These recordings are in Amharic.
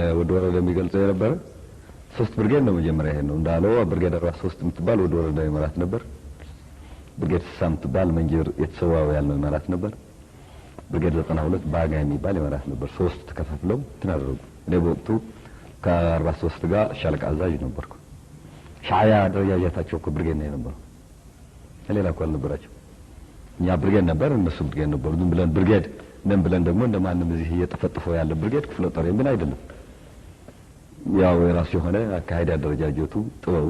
ወደ ወረዳ የሚገልጸው የነበረ 3 ብርጌድ ነው መጀመሪያ ይሄ ነው እንዳለው ብርጌድ 43 የምትባል ወደ ወረዳ ይመራት ነበር። ብርጌድ 60 የምትባል መንጀር የተሰዋው ያለው ይመራት ነበር። ብርጌድ 92 ባጋ የሚባል ይመራት ነበር። 3 ተከፋፍለው ተናደሩ። እኔ በወቅቱ ከ43 ጋር ሻለቃ አዛዥ ነበርኩ። ሻያ ደረጃታቸው ብርጌድ ነው የነበረው። ሌላ እኮ አልነበራቸው። እኛ ብርጌድ ነበር እነሱ ብርጌድ ነበሩ። ዝም ብለን ብርጌድ ምን ብለን ደግሞ እንደማንም እዚህ እየተፈጠፈው ያለ ብርጌድ ክፍለ ጦር የምን አይደለም። ያው የራሱ የሆነ አካሄድ አደረጃጀቱ ጥበቡ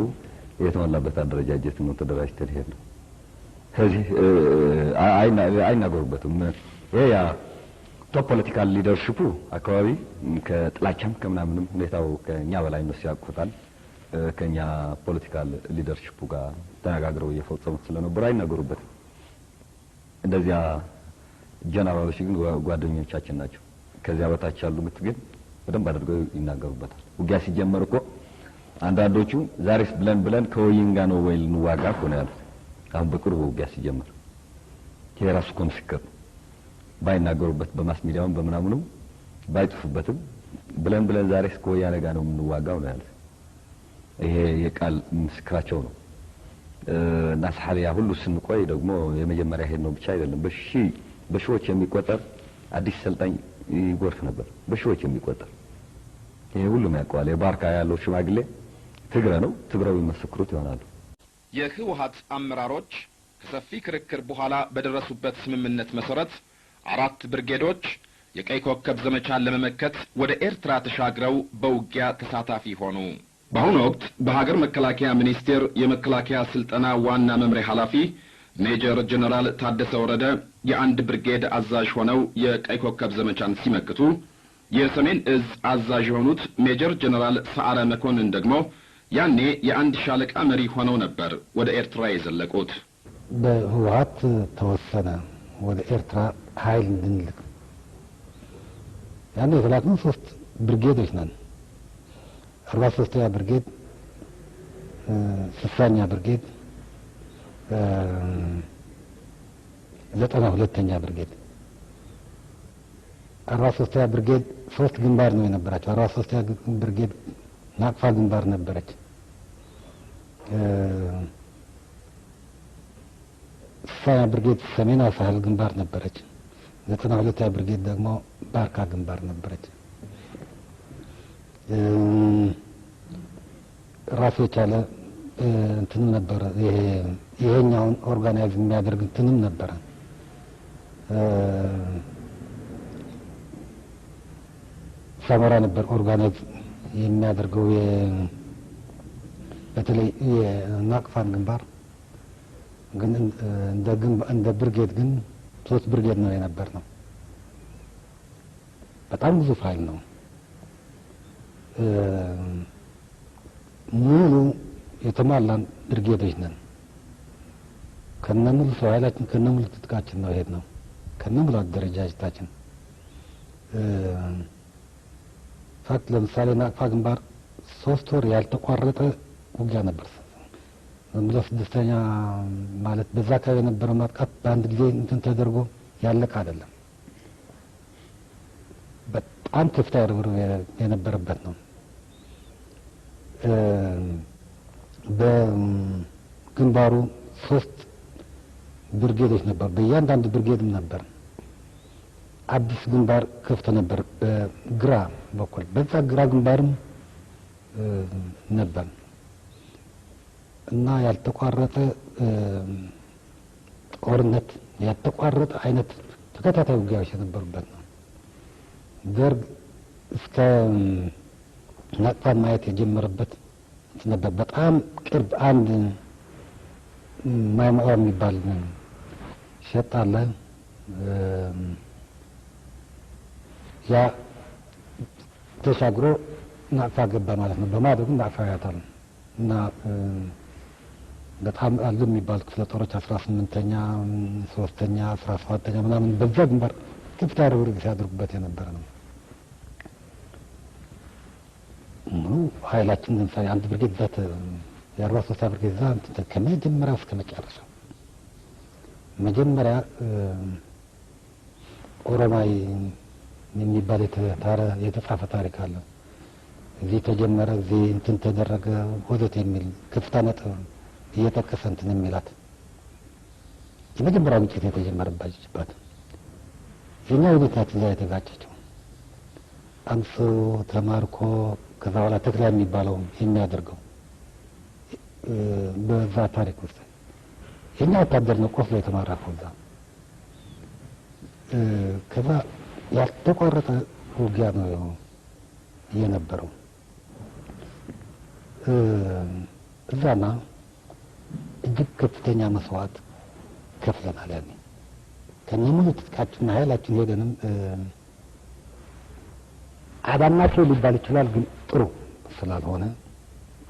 የተሟላበት አደረጃጀት ነው ተደራጅተን ሄድን። ስለዚህ አይናገሩበትም። ያ ቶፕ ፖለቲካል ሊደርሺፑ አካባቢ ከጥላቻም ከምናምንም ሁኔታው ከኛ በላይ ነው ያውቁታል። ከኛ ፖለቲካል ሊደርሺፑ ጋር ተነጋግረው እየፈጸሙት ስለነበር አይናገሩበትም። እንደዚያ ጀነራሎች ግን ጓደኞቻችን ናቸው። ከዚያ በታች ያሉት ግን በደንብ አድርገው ይናገሩበታል። ውጊያ ሲጀመር እኮ አንዳንዶቹ ዛሬስ ብለን ከወይንጋ ነው ወይ ልንዋጋ እኮ ነው ያሉት። አሁን በቅርቡ ውጊያ ሲጀመር የራሱ ኮንፍሊክት ባይናገሩበት በማስ ሚዲያውን በመናምኑም ባይጥፉበትም ብለን ዛሬስ ከወያኔ ጋር ነው የምንዋጋው ነው ያሉት። ይሄ የቃል ምስክራቸው ነው። እና ሰሐሊያ ሁሉ ስንቆይ ደግሞ የመጀመሪያ ሄድ ነው ብቻ አይደለም። በሺዎች የሚቆጠር አዲስ ሰልጣኝ ይጎርፍ ነበር። በሺዎች የሚቆጠር ይሄ ሁሉም ያውቀዋል። የባርካ ያለው ሽማግሌ ትግረ ነው። ትግረው ይመሰክሩት ይሆናሉ። የህወሓት አመራሮች ከሰፊ ክርክር በኋላ በደረሱበት ስምምነት መሰረት 4 ብርጌዶች የቀይ ኮከብ ዘመቻን ለመመከት ወደ ኤርትራ ተሻግረው በውጊያ ተሳታፊ ሆኑ። በአሁኑ ወቅት በሀገር መከላከያ ሚኒስቴር የመከላከያ ስልጠና ዋና መምሪያ ኃላፊ ሜጀር ጀነራል ታደሰ ወረደ የአንድ ብርጌድ አዛዥ ሆነው የቀይ ኮከብ ዘመቻን ሲመክቱ፣ የሰሜን እዝ አዛዥ የሆኑት ሜጀር ጀነራል ሰዓረ መኮንን ደግሞ ያኔ የአንድ ሻለቃ መሪ ሆነው ነበር ወደ ኤርትራ የዘለቁት። በህወሓት ተወሰነ ወደ ኤርትራ ኃይል እንድንልክ። ያኔ የተላክነው 3 ብርጌዶች ነን። 43ኛ ብርጌድ፣ 60ኛ ብርጌድ፣ 92ኛ ብርጌድ። 43ኛ ብርጌድ 3 ግንባር ነው የነበራቸው። 43ኛ ብርጌድ ናቅፋ ግንባር ነበረች። 60ኛ ብርጌድ ሰሜናዊ ሳህል ግንባር ነበረች። 92ኛ ብርጌድ ደግሞ ባርካ ግንባር ነበረች። ራሱ የቻለ እንትንም ነበር። ይሄኛውን ኦርጋናይዝ የሚያደርግ እንትንም ነበር። ሰመራ ነበር ኦርጋናይዝ የሚያደርገው በተለይ የናቅፋን ግንባር ግን እንደ ብርጌድ ግን 3 ብርጌድ ነው የነበር ነው። በጣም ብዙ ፋይል ነው። ሙሉ የተሟላን ብርጌዶች ነን። ከነሙሉ ሰው ኃይላችን ከነሙሉ ትጥቃችን ነው ሄድ ነው። ከነሙሉ አደረጃጀታችን ፋክት ለምሳሌ ናቅፋ ግንባር 3 ወር ያልተቋረጠ ውጊያ ነበር። ብሎ 6ኛ ማለት በዛ አካባቢ የነበረው ማጥቃት በአንድ ጊዜ እንትን ተደርጎ ያለቀ አይደለም። በጣም ከፍተኛ ርብርብ የነበረበት ነው። በግንባሩ 3 ብርጌዶች ነበር። በእያንዳንዱ ብርጌድም ነበር አዲስ ግንባር ከፍቶ ነበር በግራ በኩል። በዛ ግራ ግንባርም ነበር እና ያልተቋረጠ ጦርነት ያልተቋረጠ አይነት ተከታታይ ውጊያዎች የነበሩበት ነው። ደርግ እስከ ናቅፋን ማየት የጀመረበት ነበር። በጣም ቅርብ አንድ ማይማዋ የሚባል ሸጣለ ያ ተሻግሮ ናቅፋ ገባ ማለት ነው። በማደጉ ናቅፋ ያታል እና በጣም አሉ የሚባል ክፍለ ጦሮች 18ኛ፣ 3ኛ፣ 17ኛ ምናምን በዛ ግንባር ከፍተኛ ርብርብ ሲያደርጉበት የነበረ ነው። ኃይላችን ለምሳሌ አንድ ብርጌድ ዛት የ43 ብርጌድ ዛት ከመጀመሪያው እስከ መጨረሻው መጀመሪያ ኦሮማይ የሚባል የተጻፈ ታሪክ አለ። እዚህ ተጀመረ፣ እዚህ እንትን ተደረገ ወዘተ የሚል ከፍታ ነጥብ እየጠቀሰ እንትን የሚላት የመጀመሪያው ግጭት የተጀመረባችበት የኛ ወዴት ናት እዛ የተጋጨችው። አንድ ሰው ተማርኮ ከዛ በኋላ ተክሊያ የሚባለው የሚያደርገው በዛ ታሪክ ውስጥ የኛ ወታደር ነው ቆስሎ የተማረከው እዛ። ከዛ ያልተቋረጠ ውጊያ ነው የነበረው እዛና እጅግ ከፍተኛ መስዋዕት ከፍለናል። ያኔ ከነሙሉ ትጥቃችንና ኃይላችን ሄደንም አዳናቸው ሊባል ይችላል፣ ግን ጥሩ ስላልሆነ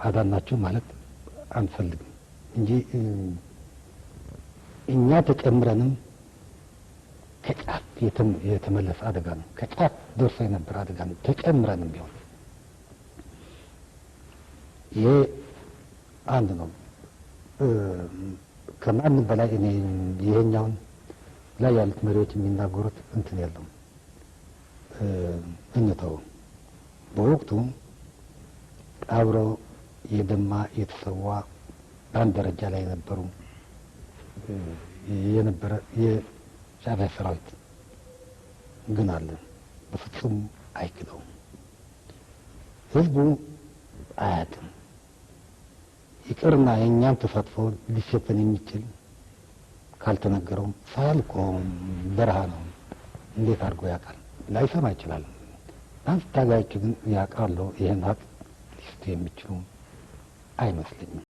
አዳናቸው ማለት አንፈልግም እንጂ እኛ ተጨምረንም ከጫፍ የተመለሰ አደጋ ነው። ከጫፍ ደርሶ የነበረ አደጋ ነው። ተጨምረንም ቢሆን ይሄ አንድ ነው። ከማንም በላይ እኔ ይሄኛውን ላይ ያሉት መሪዎች የሚናገሩት እንትን የለም እንተው። በወቅቱ አብረው የደማ የተሰዋ በአንድ ደረጃ ላይ የነበረ የሻዕቢያ ሰራዊት ግን አለ። በፍጹም አይክደውም። ህዝቡ አያውቅም። ይቅርና የእኛም ተሳትፎ ሊሸፈን የሚችል ካልተነገረውም ሳል እኮ በረሃ ነው። እንዴት አድርጎ ያውቃል? ላይሰማ ይችላል። አንስ ታጋዮቹ ግን ያውቃሉ። ይህን ሀቅ ሊስቱ የሚችሉ አይመስለኝም።